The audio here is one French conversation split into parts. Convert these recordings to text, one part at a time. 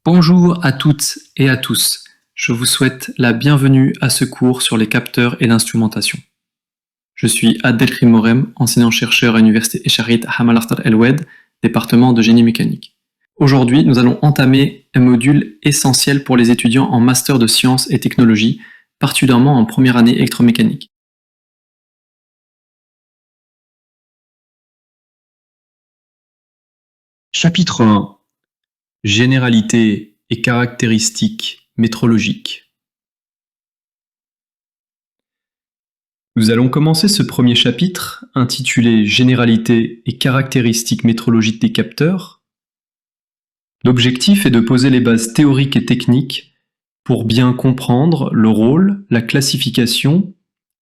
Bonjour à toutes et à tous. Je vous souhaite la bienvenue à ce cours sur les capteurs et l'instrumentation. Je suis Abdelkrim Morem, enseignant-chercheur à l'université Echarrit Hamal Akhtar El Oued, département de génie mécanique. Aujourd'hui, nous allons entamer un module essentiel pour les étudiants en master de sciences et technologies, particulièrement en première année électromécanique. Chapitre 1. Généralités et caractéristiques métrologiques. Nous allons commencer ce premier chapitre, intitulé Généralités et caractéristiques métrologiques des capteurs. L'objectif est de poser les bases théoriques et techniques pour bien comprendre le rôle, la classification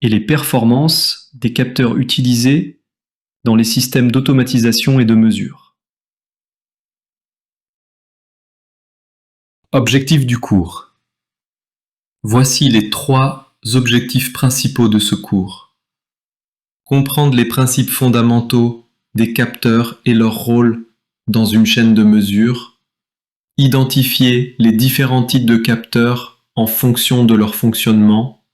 et les performances des capteurs utilisés dans les systèmes d'automatisation et de mesure. Objectif du cours. Voici les 3 objectifs principaux de ce cours. Comprendre les principes fondamentaux des capteurs et leur rôle dans une chaîne de mesure. Identifier les différents types de capteurs en fonction de leur fonctionnement.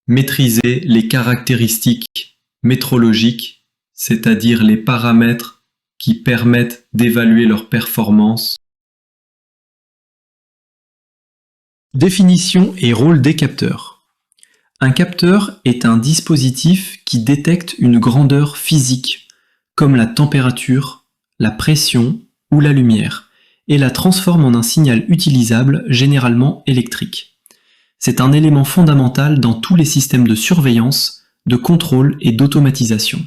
Maîtriser les caractéristiques métrologiques, c'est-à-dire les paramètres qui permettent d'évaluer leur performance. Définition et rôle des capteurs. Un capteur est un dispositif qui détecte une grandeur physique, comme la température, la pression ou la lumière, et la transforme en un signal utilisable, généralement électrique. C'est un élément fondamental dans tous les systèmes de surveillance, de contrôle et d'automatisation.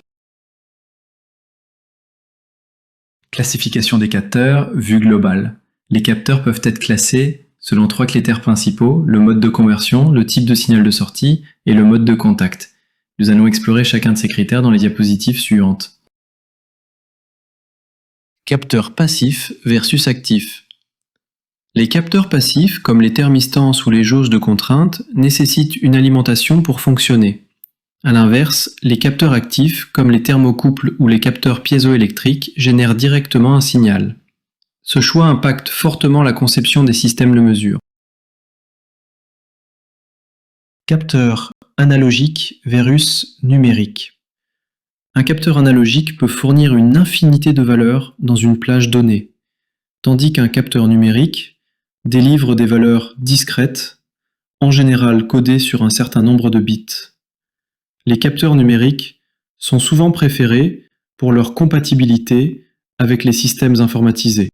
Classification des capteurs, vue globale. Les capteurs peuvent être classés selon 3 critères principaux, le mode de conversion, le type de signal de sortie et le mode de contact. Nous allons explorer chacun de ces critères dans les diapositives suivantes. Capteurs passifs versus actifs. Les capteurs passifs, comme les thermistans ou les jauges de contrainte, nécessitent une alimentation pour fonctionner. A l'inverse, les capteurs actifs, comme les thermocouples ou les capteurs piézoélectriques, génèrent directement un signal. Ce choix impacte fortement la conception des systèmes de mesure. Capteur analogique versus numérique. Un capteur analogique peut fournir une infinité de valeurs dans une plage donnée, tandis qu'un capteur numérique délivre des valeurs discrètes, en général codées sur un certain nombre de bits. Les capteurs numériques sont souvent préférés pour leur compatibilité avec les systèmes informatisés.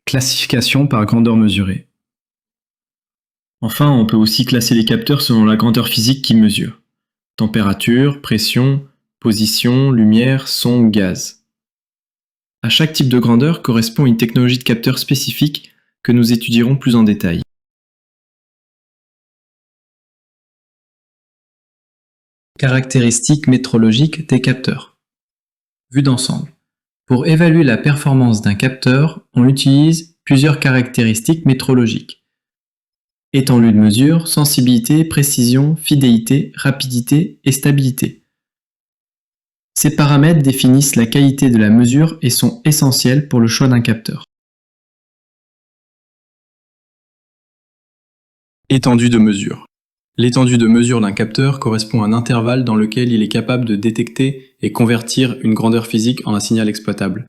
Classification par grandeur mesurée. Enfin, on peut aussi classer les capteurs selon la grandeur physique qu'ils mesurent. Température, pression, position, lumière, son, gaz. À chaque type de grandeur correspond une technologie de capteur spécifique que nous étudierons plus en détail. Caractéristiques métrologiques des capteurs. Vue d'ensemble. Pour évaluer la performance d'un capteur, on utilise plusieurs caractéristiques métrologiques. Étendue de mesure, sensibilité, précision, fidélité, rapidité et stabilité. Ces paramètres définissent la qualité de la mesure et sont essentiels pour le choix d'un capteur. Étendue de mesure. L'étendue de mesure d'un capteur correspond à un intervalle dans lequel il est capable de détecter et convertir une grandeur physique en un signal exploitable.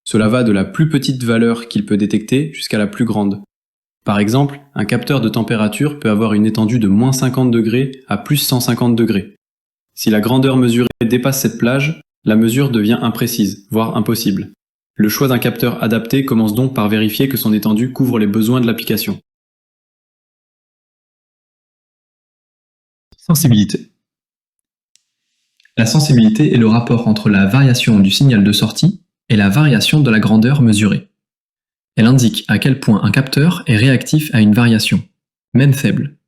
Cela va de la plus petite valeur qu'il peut détecter jusqu'à la plus grande. Par exemple, un capteur de température peut avoir une étendue de moins 50 degrés à plus 150 degrés. Si la grandeur mesurée dépasse cette plage, la mesure devient imprécise, voire impossible. Le choix d'un capteur adapté commence donc par vérifier que son étendue couvre les besoins de l'application. Sensibilité. La sensibilité est le rapport entre la variation du signal de sortie et la variation de la grandeur mesurée. Elle indique à quel point un capteur est réactif à une variation, même faible.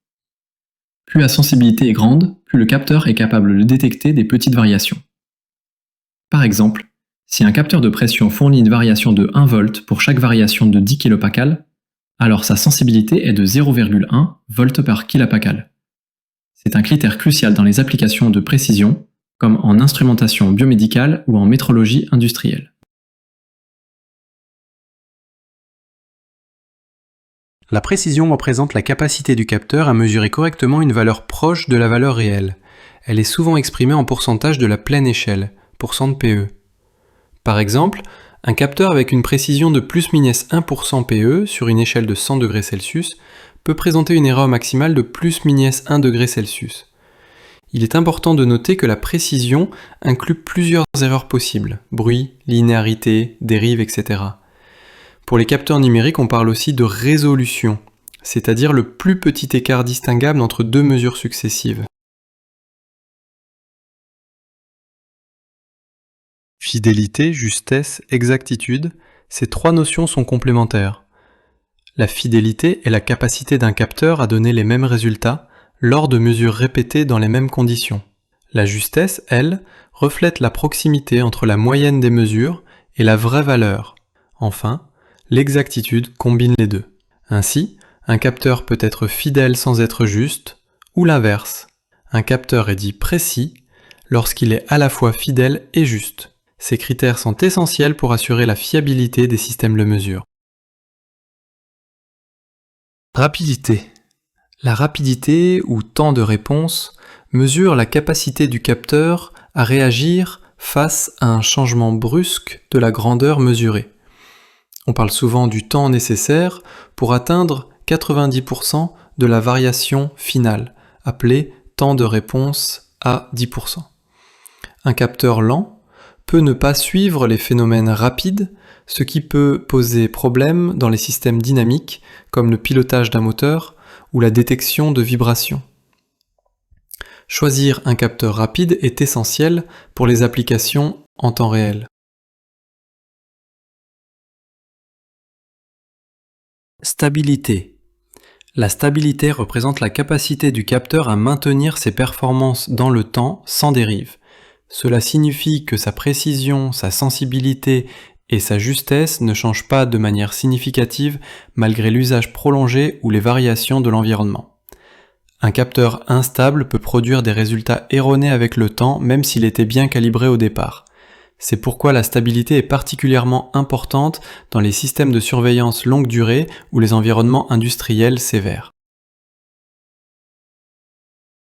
Plus la sensibilité est grande, plus le capteur est capable de détecter des petites variations. Par exemple, si un capteur de pression fournit une variation de 1 V pour chaque variation de 10 kPa, alors sa sensibilité est de 0,1 V par kPa. C'est un critère crucial dans les applications de précision, comme en instrumentation biomédicale ou en métrologie industrielle. La précision représente la capacité du capteur à mesurer correctement une valeur proche de la valeur réelle. Elle est souvent exprimée en pourcentage de la pleine échelle, % de PE. Par exemple, un capteur avec une précision de ±1% PE sur une échelle de 100 degrés Celsius peut présenter une erreur maximale de ±1 degré Celsius. Il est important de noter que la précision inclut plusieurs erreurs possibles, bruit, linéarité, dérive, etc. Pour les capteurs numériques, on parle aussi de résolution, c'est-à-dire le plus petit écart distinguable entre deux mesures successives. Fidélité, justesse, exactitude, ces trois notions sont complémentaires. La fidélité est la capacité d'un capteur à donner les mêmes résultats lors de mesures répétées dans les mêmes conditions. La justesse, elle, reflète la proximité entre la moyenne des mesures et la vraie valeur. Enfin, l'exactitude combine les deux. Ainsi, un capteur peut être fidèle sans être juste, ou l'inverse. Un capteur est dit précis lorsqu'il est à la fois fidèle et juste. Ces critères sont essentiels pour assurer la fiabilité des systèmes de mesure. Rapidité. La rapidité, ou temps de réponse, mesure la capacité du capteur à réagir face à un changement brusque de la grandeur mesurée. On parle souvent du temps nécessaire pour atteindre 90% de la variation finale, appelée temps de réponse à 10%. Un capteur lent peut ne pas suivre les phénomènes rapides, ce qui peut poser problème dans les systèmes dynamiques comme le pilotage d'un moteur ou la détection de vibrations. Choisir un capteur rapide est essentiel pour les applications en temps réel. Stabilité. La stabilité représente la capacité du capteur à maintenir ses performances dans le temps sans dérive. Cela signifie que sa précision, sa sensibilité et sa justesse ne changent pas de manière significative malgré l'usage prolongé ou les variations de l'environnement. Un capteur instable peut produire des résultats erronés avec le temps même s'il était bien calibré au départ. C'est pourquoi la stabilité est particulièrement importante dans les systèmes de surveillance longue durée ou les environnements industriels sévères.